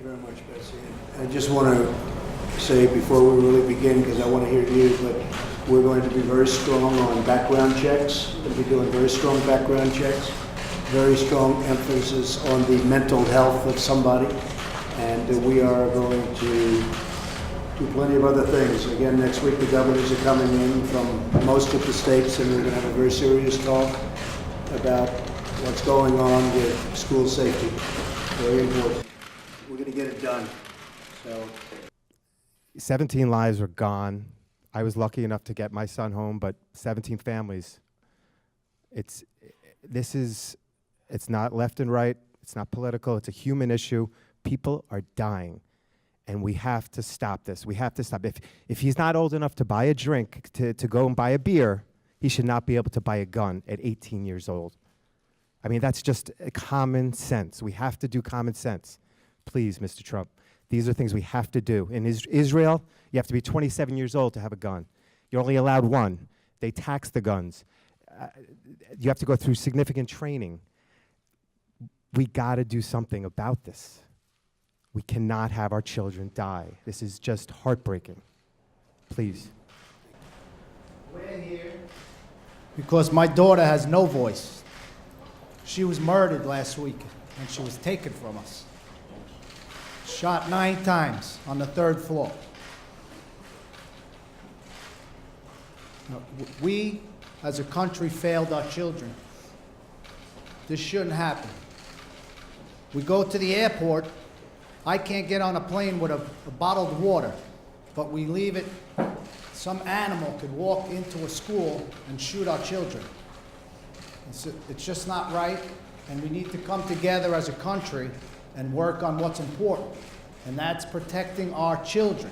Very much, Betsy. I just want to say before we really begin, because I want to hear you, but we're going to be very strong on background checks. We'll be doing very strong background checks, very strong emphasis on the mental health of somebody, and we are going to do plenty of other things. Again, next week the governors are coming in from most of the states, and we're going to have a very serious talk about what's going on with school safety. Very important. We're going to get it done. So, 17 lives were gone. I was lucky enough to get my son home, but 17 families. It's not left and right. It's not political. It's a human issue. People are dying, and we have to stop this. We have to stop. If he's not old enough to buy a drink, to go and buy a beer, he should not be able to buy a gun at 18 years old. I mean, that's just common sense. We have to do common sense. Please, Mr. Trump, these are things we have to do. In Israel, you have to be 27 years old to have a gun. You're only allowed one. They tax the guns. You have to go through significant training. We got to do something about this. We cannot have our children die. This is just heartbreaking. Please. We're here because my daughter has no voice. She was murdered last week, and she was taken from us. Shot 9 times on the 3rd floor. We, as a country, failed our children. This shouldn't happen. We go to the airport. I can't get on a plane with a bottled water, but we leave it. Some animal could walk into a school and shoot our children. It's just not right, and we need to come together as a country and work on what's important, and that's protecting our children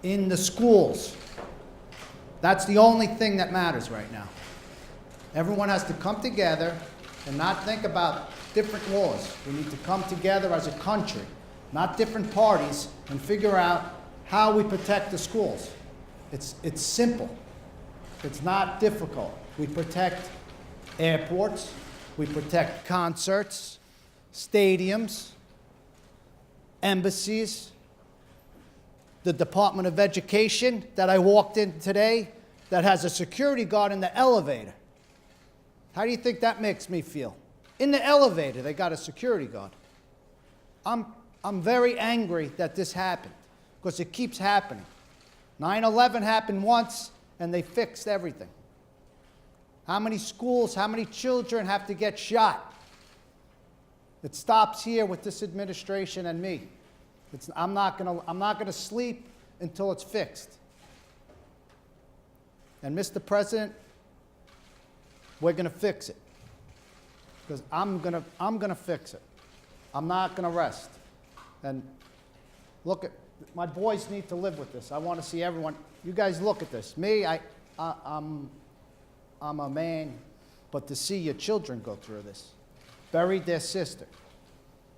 in the schools. That's the only thing that matters right now. Everyone has to come together and not think about different laws. We need to come together as a country, not different parties, and figure out how we protect the schools. It's simple. It's not difficult. We protect airports, we protect concerts, stadiums, embassies, the Department of Education that I walked in today that has a security guard in the elevator. How do you think that makes me feel? In the elevator, they got a security guard. I'm very angry that this happened because it keeps happening. 9/11 happened once and they fixed everything. How many schools, how many children have to get shot? It stops here with this administration and me. I'm not gonna sleep until it's fixed. And Mr. President, we're gonna fix it. Because I'm gonna fix it. I'm not gonna rest. And look, my boys need to live with this. I want to see everyone. You guys look at this. Me, I'm a man, but to see your children go through this, buried their sister.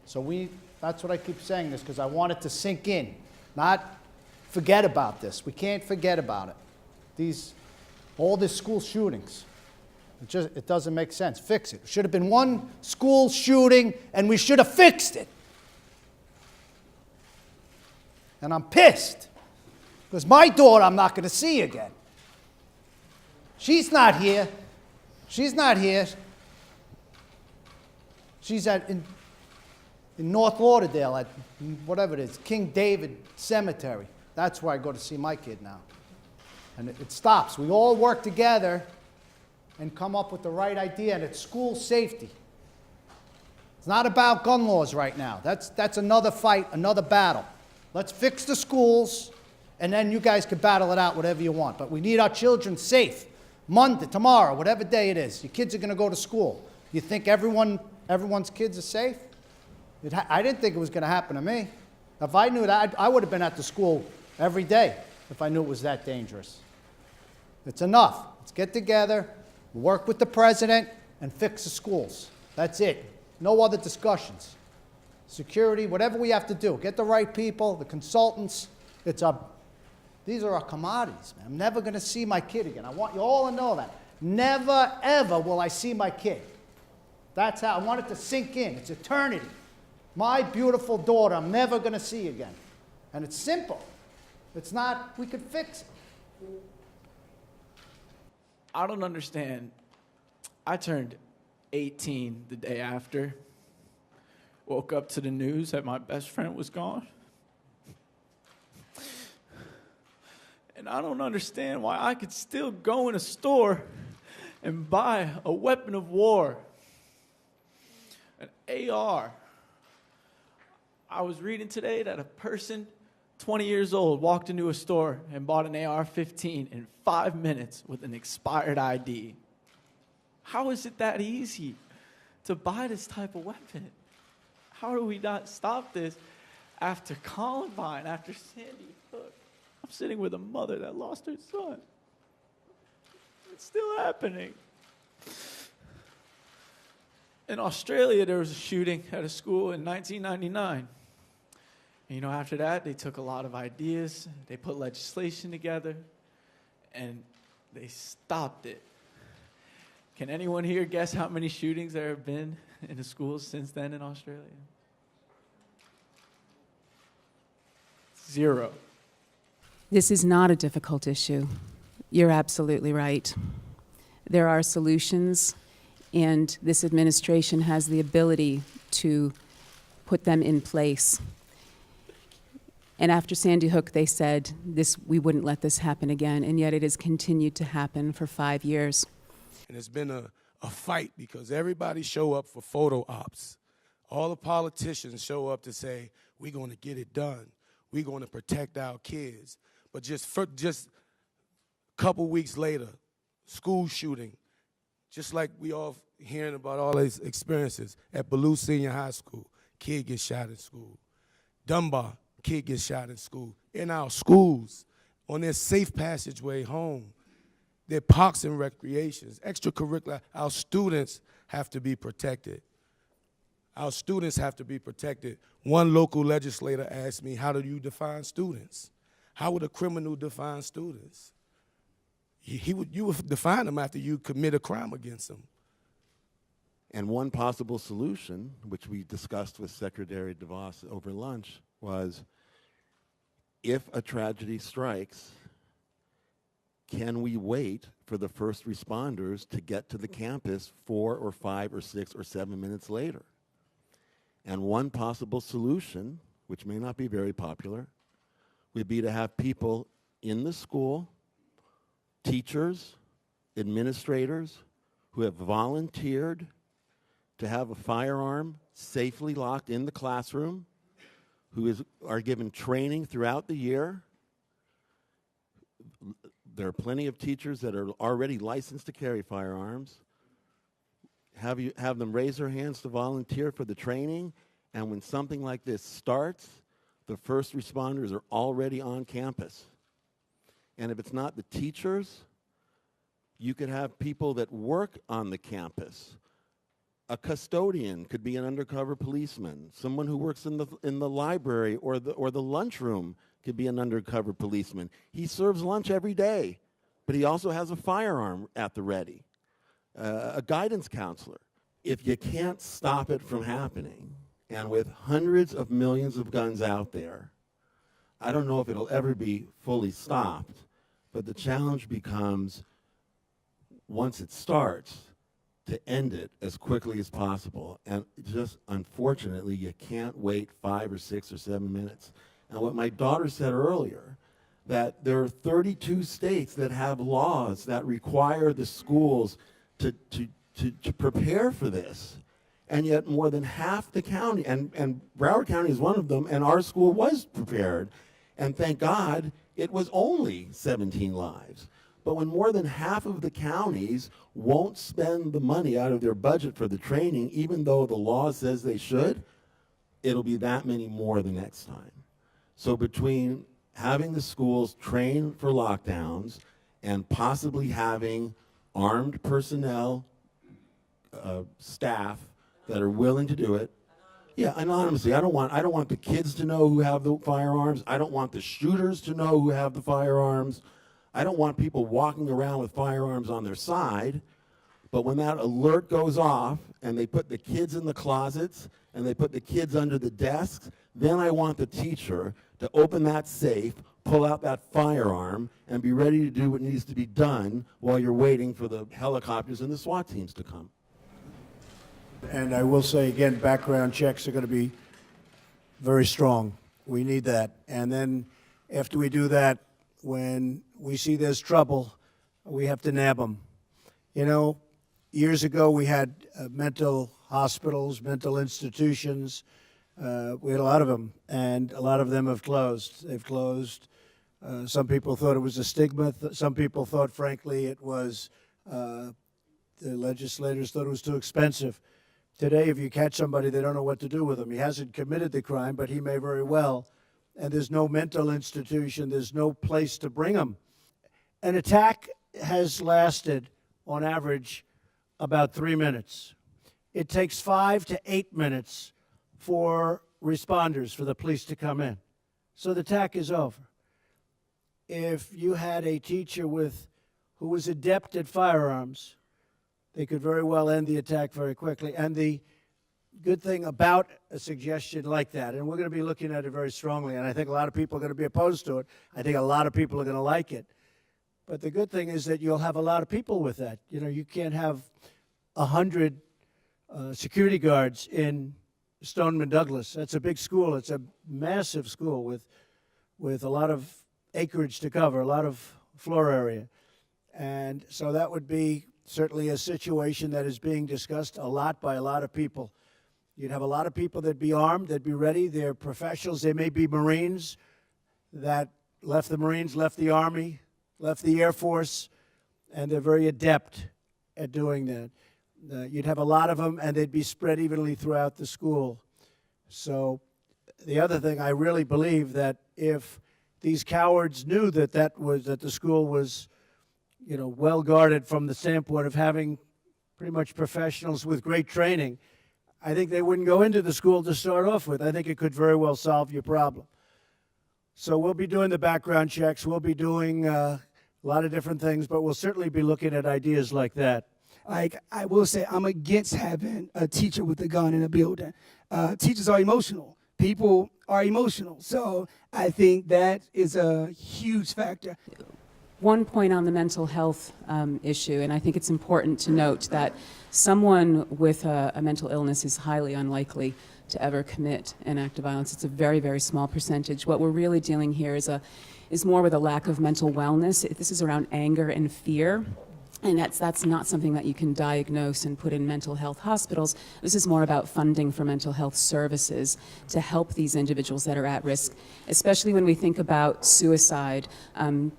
So that's what I keep saying this, because I want it to sink in, not forget about this. We can't forget about it. All these school shootings, it doesn't make sense. Fix it. It should have been one school shooting, and we should have fixed it. And I'm pissed, because my daughter I'm not going to see again. She's not here. She's not here. She's in North Lauderdale at whatever it is, King David Cemetery. That's where I go to see my kid now. And it stops. We all work together and come up with the right idea, and it's school safety. It's not about gun laws right now. That's another fight, another battle. Let's fix the schools, and then you guys can battle it out whatever you want. But we need our children safe. Monday, tomorrow, whatever day it is, your kids are going to go to school. You think everyone's kids are safe? I didn't think it was going to happen to me. If I knew that, I would have been at the school every day if I knew it was that dangerous. It's enough. Let's get together, work with the president, and fix the schools. That's it. No other discussions. Security, whatever we have to do. Get the right people, the consultants. These are our commodities, man. I'm never going to see my kid again. I want you all to know that. Never, ever will I see my kid. That's how I want it to sink in. It's eternity. my beautiful daughter I'm never going to see again. And it's simple. It's not, we could fix it. I don't understand. I turned 18 the day after. Woke up to the news that my best friend was gone. And I don't understand why I could still go in a store and buy a weapon of war, an AR. I was reading today that a person 20 years old walked into a store and bought an AR-15 in 5 minutes with an expired ID. How is it that easy to buy this type of weapon? How do we not stop this after Columbine, after Sandy Hook? I'm sitting with a mother that lost her son. It's still happening. In Australia, there was a shooting at a school in 1999. And, after that, they took a lot of ideas, they put legislation together, and they stopped it. Can anyone here guess how many shootings there have been in the schools since then in Australia? 0. This is not a difficult issue. You're absolutely right. There are solutions, and this administration has the ability to put them in place. And after Sandy Hook, they said we wouldn't let this happen again, and yet it has continued to happen for 5 years. And it's been a fight because everybody show up for photo ops. All the politicians show up to say, we're going to get it done. We're going to protect our kids. But just a couple weeks later, school shooting, just like we all hearing about all these experiences at Ballou Senior High School, kid gets shot in school. Dunbar, kid gets shot in school. In our schools, on their safe passageway home, their parks and recreations, extracurricular, our students have to be protected. Our students have to be protected. One local legislator asked me, how do you define students? How would a criminal define students? You would define them after you commit a crime against them. And one possible solution, which we discussed with Secretary DeVos over lunch, was if a tragedy strikes, can we wait for the first responders to get to the campus 4 or 5 or 6 or 7 minutes later? And one possible solution, which may not be very popular, would be to have people in the school, teachers, administrators, who have volunteered to have a firearm safely locked in the classroom, who are given training throughout the year. There are plenty of teachers that are already licensed to carry firearms. Have them raise their hands to volunteer for the training, and when something like this starts, the first responders are already on campus. And if it's not the teachers, you could have people that work on the campus. A custodian could be an undercover policeman. Someone who works in the library or the lunchroom could be an undercover policeman. He serves lunch every day, but he also has a firearm at the ready. A guidance counselor. If you can't stop it from happening, and with hundreds of millions of guns out there, I don't know if it'll ever be fully stopped, but the challenge becomes, once it starts, to end it as quickly as possible. And just, unfortunately, you can't wait 5 or 6 or 7 minutes. And what my daughter said earlier, that there are 32 states that have laws that require the schools to prepare for this. And yet more than half the county, and Broward County is one of them, and our school was prepared. And thank God it was only 17 lives. But when more than half of the counties won't spend the money out of their budget for the training, even though the law says they should, it'll be that many more the next time. So between having the schools train for lockdowns and possibly having armed personnel, staff that are willing to do it, yeah, anonymously. I don't want the kids to know who have the firearms. I don't want the shooters to know who have the firearms. I don't want people walking around with firearms on their side. But when that alert goes off and they put the kids in the closets and they put the kids under the desks, then I want the teacher to open that safe, pull out that firearm, and be ready to do what needs to be done while you're waiting for the helicopters and the SWAT teams to come. And I will say again, background checks are going to be very strong. We need that. And then after we do that, when we see there's trouble, we have to nab them. You know, years ago we had mental hospitals, mental institutions. We had a lot of them, and a lot of them have closed. They've closed. Some people thought it was a stigma. Some people thought, frankly, it was, the legislators thought it was too expensive. Today, if you catch somebody, they don't know what to do with him. He hasn't committed the crime, but he may very well. And there's no mental institution, there's no place to bring him. An attack has lasted, on average, about 3 minutes. It takes 5 to 8 minutes for responders, for the police to come in. So the attack is over. If you had a teacher who was adept at firearms, they could very well end the attack very quickly. And the good thing about a suggestion like that, and we're going to be looking at it very strongly, and I think a lot of people are going to be opposed to it. I think a lot of people are going to like it. But the good thing is that you'll have a lot of people with that. You know, you can't have 100 security guards in Stoneman Douglas. That's a big school. It's a massive school with a lot of acreage to cover, a lot of floor area. And so that would be certainly a situation that is being discussed a lot by a lot of people. You'd have a lot of people that'd be armed, that'd be ready. They're professionals. They may be Marines that left the Marines, left the Army, left the Air Force, and they're very adept at doing that. You'd have a lot of them, and they'd be spread evenly throughout the school. So the other thing, I really believe that if these cowards knew that the school was, you know, well guarded from the standpoint of having pretty much professionals with great training, I think they wouldn't go into the school to start off with. I think it could very well solve your problem. So we'll be doing the background checks. We'll be doing a lot of different things, but we'll certainly be looking at ideas like that. Like, I will say, I'm against having a teacher with a gun in a building. Teachers are emotional. People are emotional. So I think that is a huge factor. One point on the mental health issue, and I think it's important to note that someone with a mental illness is highly unlikely to ever commit an act of violence. It's a very, very small percentage. What we're really dealing here is more with a lack of mental wellness. This is around anger and fear. And that's not something that you can diagnose and put in mental health hospitals. This is more about funding for mental health services to help these individuals that are at risk, especially when we think about suicide.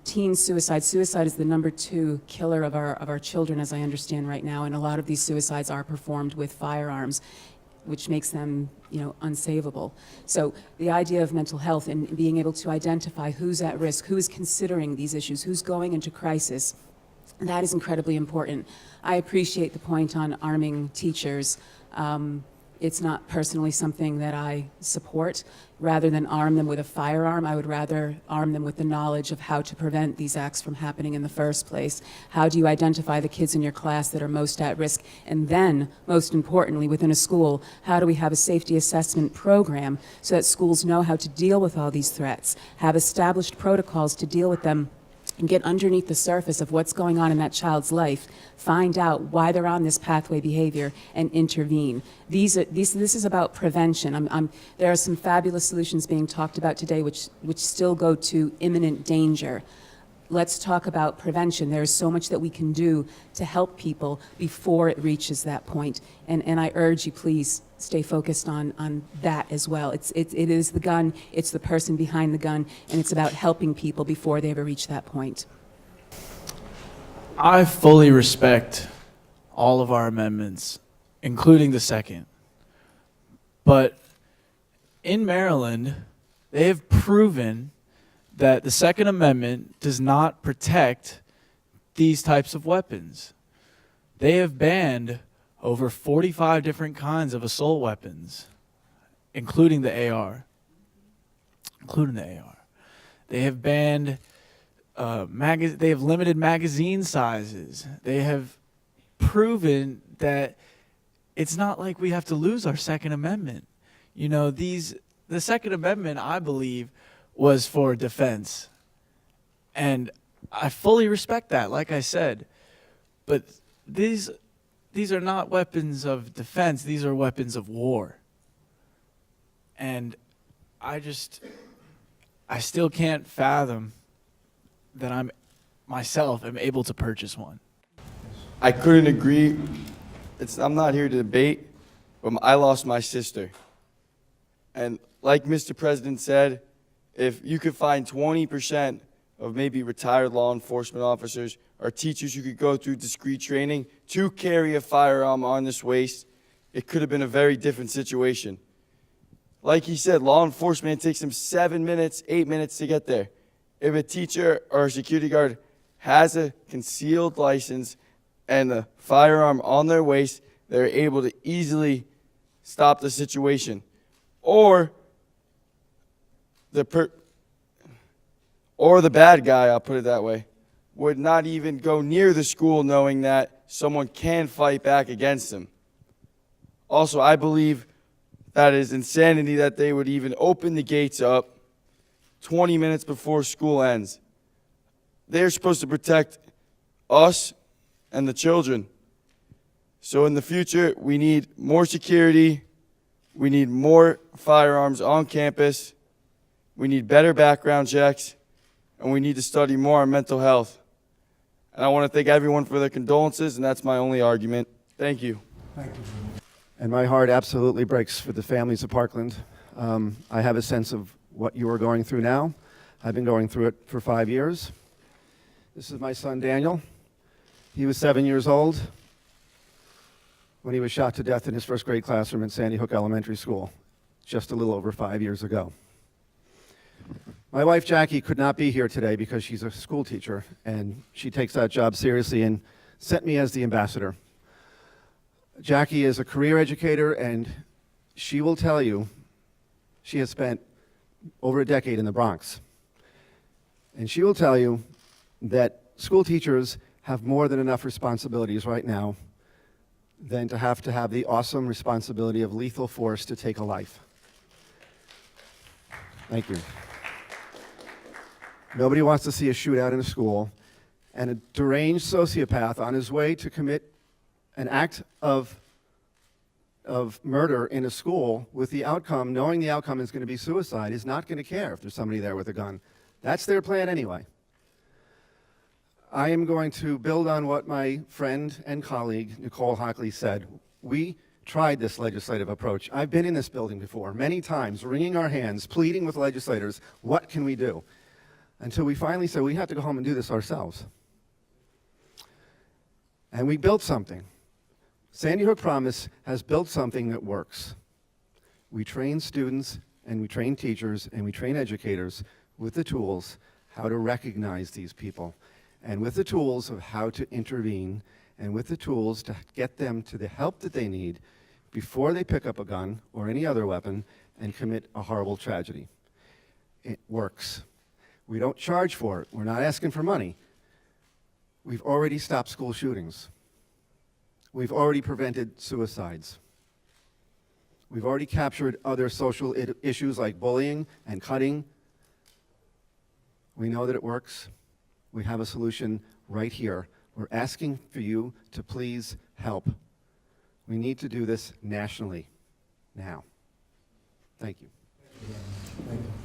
Teen suicide. Suicide is the #2 killer of our children, as I understand right now, and a lot of these suicides are performed with firearms, which makes them, you know, unsavable. So the idea of mental health and being able to identify who's at risk, who is considering these issues, who's going into crisis, that is incredibly important. I appreciate the point on arming teachers. It's not personally something that I support. Rather than arm them with a firearm, I would rather arm them with the knowledge of how to prevent these acts from happening in the first place. How do you identify the kids in your class that are most at risk? And then, most importantly, within a school, how do we have a safety assessment program so that schools know how to deal with all these threats, have established protocols to deal with them, and get underneath the surface of what's going on in that child's life, find out why they're on this pathway behavior, and intervene. This is about prevention. There are some fabulous solutions being talked about today which still go to imminent danger. Let's talk about prevention. There is so much that we can do to help people before it reaches that point. And I urge you, please, stay focused on that as well. It is the gun, it's the person behind the gun, and it's about helping people before they ever reach that point. I fully respect all of our amendments, including the second. But in Maryland, they have proven that the Second Amendment does not protect these types of weapons. They have banned over 45 different kinds of assault weapons, including the AR. They have banned, they have limited magazine sizes. They have proven that it's not like we have to lose our Second Amendment. You know, the Second Amendment, I believe, was for defense. And I fully respect that, like I said. But these are not weapons of defense, these are weapons of war. And I still can't fathom that I'm myself am able to purchase one. I couldn't agree. I'm not here to debate, but I lost my sister. And like Mr. President said, if you could find 20% of maybe retired law enforcement officers or teachers who could go through discrete training to carry a firearm on this waist, it could have been a very different situation. Like he said, law enforcement takes them 7 minutes, 8 minutes to get there. If a teacher or a security guard has a concealed license and a firearm on their waist, they're able to easily stop the situation. Or the bad guy, I'll put it that way, would not even go near the school knowing that someone can fight back against him. Also, I believe that is insanity that they would even open the gates up 20 minutes before school ends. They're supposed to protect us and the children. So in the future, we need more security, we need more firearms on campus, we need better background checks, and we need to study more on mental health. And I want to thank everyone for their condolences, and that's my only argument. Thank you. Thank you. And my heart absolutely breaks for the families of Parkland. I have a sense of what you are going through now. I've been going through it for 5 years. This is my son, Daniel. He was 7 years old when he was shot to death in his first grade classroom in Sandy Hook Elementary School, just a little over 5 years ago. My wife, Jackie, could not be here today because she's a school teacher, and she takes that job seriously and sent me as the ambassador. Jackie is a career educator, and she will tell you she has spent over a decade in the Bronx. And she will tell you that school teachers have more than enough responsibilities right now than to have the awesome responsibility of lethal force to take a life. Thank you. Nobody wants to see a shootout in a school, and a deranged sociopath on his way to commit an act of murder in a school with the outcome, knowing the outcome is going to be suicide, is not going to care if there's somebody there with a gun. That's their plan anyway. I am going to build on what my friend and colleague, Nicole Hockley, said. We tried this legislative approach. I've been in this building before, many times, wringing our hands, pleading with legislators, what can we do? Until we finally said, we have to go home and do this ourselves. And we built something. Sandy Hook Promise has built something that works. We train students, and we train teachers, and we train educators with the tools how to recognize these people, and with the tools of how to intervene, and with the tools to get them to the help that they need before they pick up a gun or any other weapon and commit a horrible tragedy. It works. We don't charge for it. We're not asking for money. We've already stopped school shootings. We've already prevented suicides. We've already captured other social issues like bullying and cutting. We know that it works. We have a solution right here. We're asking for you to please help. We need to do this nationally now. Thank you. Thank you.